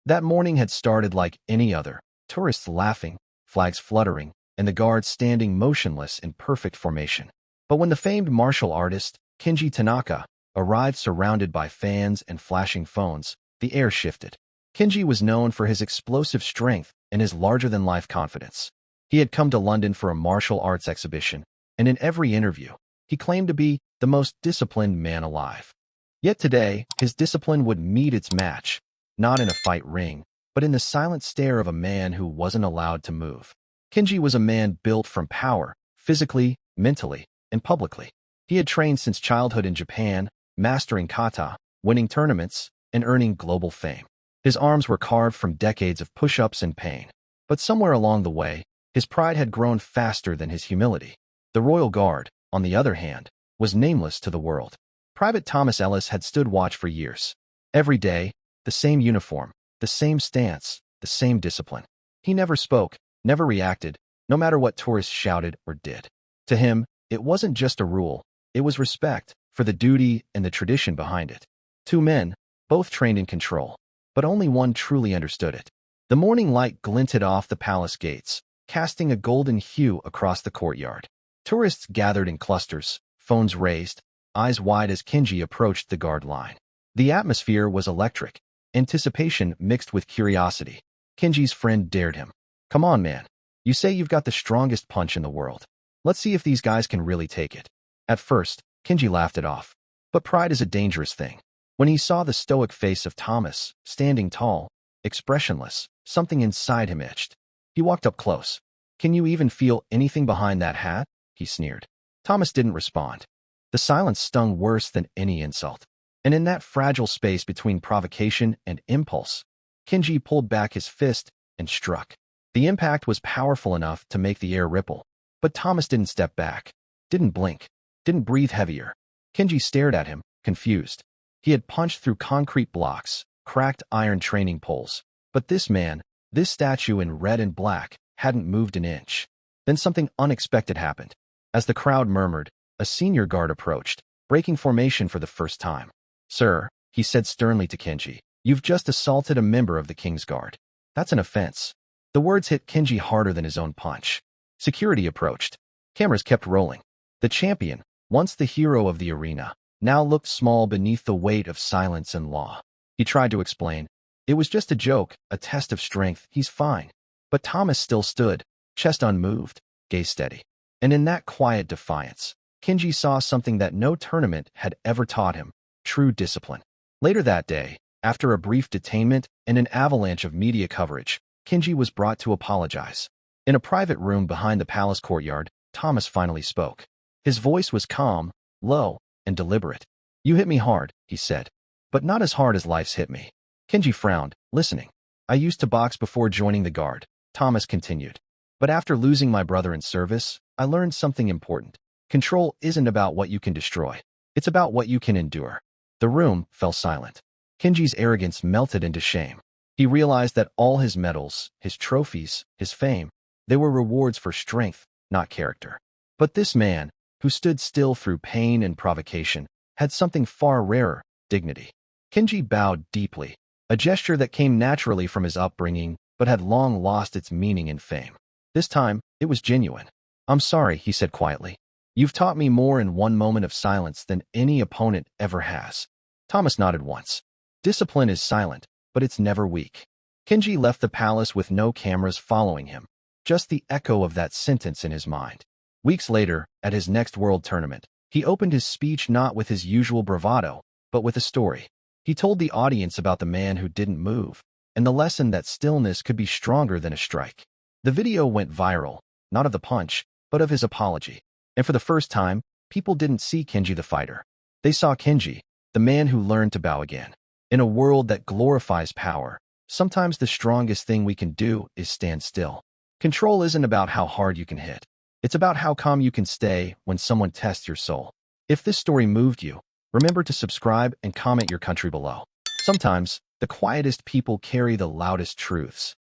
That morning had started like any other, tourists laughing, flags fluttering, and the guards standing motionless in perfect formation. But when the famed martial artist, Kenji Tanaka, arrived surrounded by fans and flashing phones, the air shifted. Kenji was known for his explosive strength and his larger-than-life confidence. He had come to London for a martial arts exhibition, and in every interview, he claimed to be the most disciplined man alive. Yet today, his discipline would meet its match, not in a fight ring, but in the silent stare of a man who wasn't allowed to move. Kenji was a man built from power, physically, mentally, and publicly. He had trained since childhood in Japan, mastering kata, winning tournaments, and earning global fame. His arms were carved from decades of push-ups and pain. But somewhere along the way, his pride had grown faster than his humility. The Royal Guard, on the other hand, was nameless to the world. Private Thomas Ellis had stood watch for years. Every day, the same uniform, the same stance, the same discipline. He never spoke, never reacted, no matter what tourists shouted or did. To him, it wasn't just a rule, it was respect for the duty and the tradition behind it. Two men, both trained in control, but only one truly understood it. The morning light glinted off the palace gates, casting a golden hue across the courtyard. Tourists gathered in clusters, phones raised, eyes wide as Kenji approached the guard line. The atmosphere was electric, anticipation mixed with curiosity. Kenji's friend dared him. "Come on, man. You say you've got the strongest punch in the world. Let's see if these guys can really take it." At first, Kenji laughed it off. But pride is a dangerous thing. When he saw the stoic face of Thomas, standing tall, expressionless, something inside him itched. He walked up close. "Can you even feel anything behind that hat?" he sneered. Thomas didn't respond. The silence stung worse than any insult. And in that fragile space between provocation and impulse, Kenji pulled back his fist and struck. The impact was powerful enough to make the air ripple. But Thomas didn't step back, didn't blink, didn't breathe heavier. Kenji stared at him, confused. He had punched through concrete blocks, cracked iron training poles. But this man, this statue in red and black, hadn't moved an inch. Then something unexpected happened. As the crowd murmured, a senior guard approached, breaking formation for the first time. "Sir," he said sternly to Kenji, "you've just assaulted a member of the King's Guard. That's an offense." The words hit Kenji harder than his own punch. Security approached. Cameras kept rolling. The champion, once the hero of the arena, now looked small beneath the weight of silence and law. He tried to explain. "It was just a joke, a test of strength. He's fine." But Thomas still stood, chest unmoved, gaze steady. And in that quiet defiance, Kenji saw something that no tournament had ever taught him: true discipline. Later that day, after a brief detainment and an avalanche of media coverage, Kenji was brought to apologize. In a private room behind the palace courtyard, Thomas finally spoke. His voice was calm, low, and deliberate. "You hit me hard," he said, "but not as hard as life's hit me." Kenji frowned, listening. "I used to box before joining the guard," Thomas continued. "But after losing my brother in service, I learned something important. Control isn't about what you can destroy. It's about what you can endure." The room fell silent. Kenji's arrogance melted into shame. He realized that all his medals, his trophies, his fame, they were rewards for strength, not character. But this man, who stood still through pain and provocation, had something far rarer: dignity. Kenji bowed deeply, a gesture that came naturally from his upbringing but had long lost its meaning in fame. This time, it was genuine. "I'm sorry," he said quietly. "You've taught me more in one moment of silence than any opponent ever has." Thomas nodded once. Discipline is silent, but it's never weak. Kenji left the palace with no cameras following him, just the echo of that sentence in his mind. Weeks later, at his next world tournament, he opened his speech not with his usual bravado, but with a story. He told the audience about the man who didn't move, and the lesson that stillness could be stronger than a strike. The video went viral, not of the punch, but of his apology. And for the first time, people didn't see Kenji the fighter. They saw Kenji, the man who learned to bow again. In a world that glorifies power, sometimes the strongest thing we can do is stand still. Control isn't about how hard you can hit. It's about how calm you can stay when someone tests your soul. If this story moved you, remember to subscribe and comment your country below. Sometimes, the quietest people carry the loudest truths.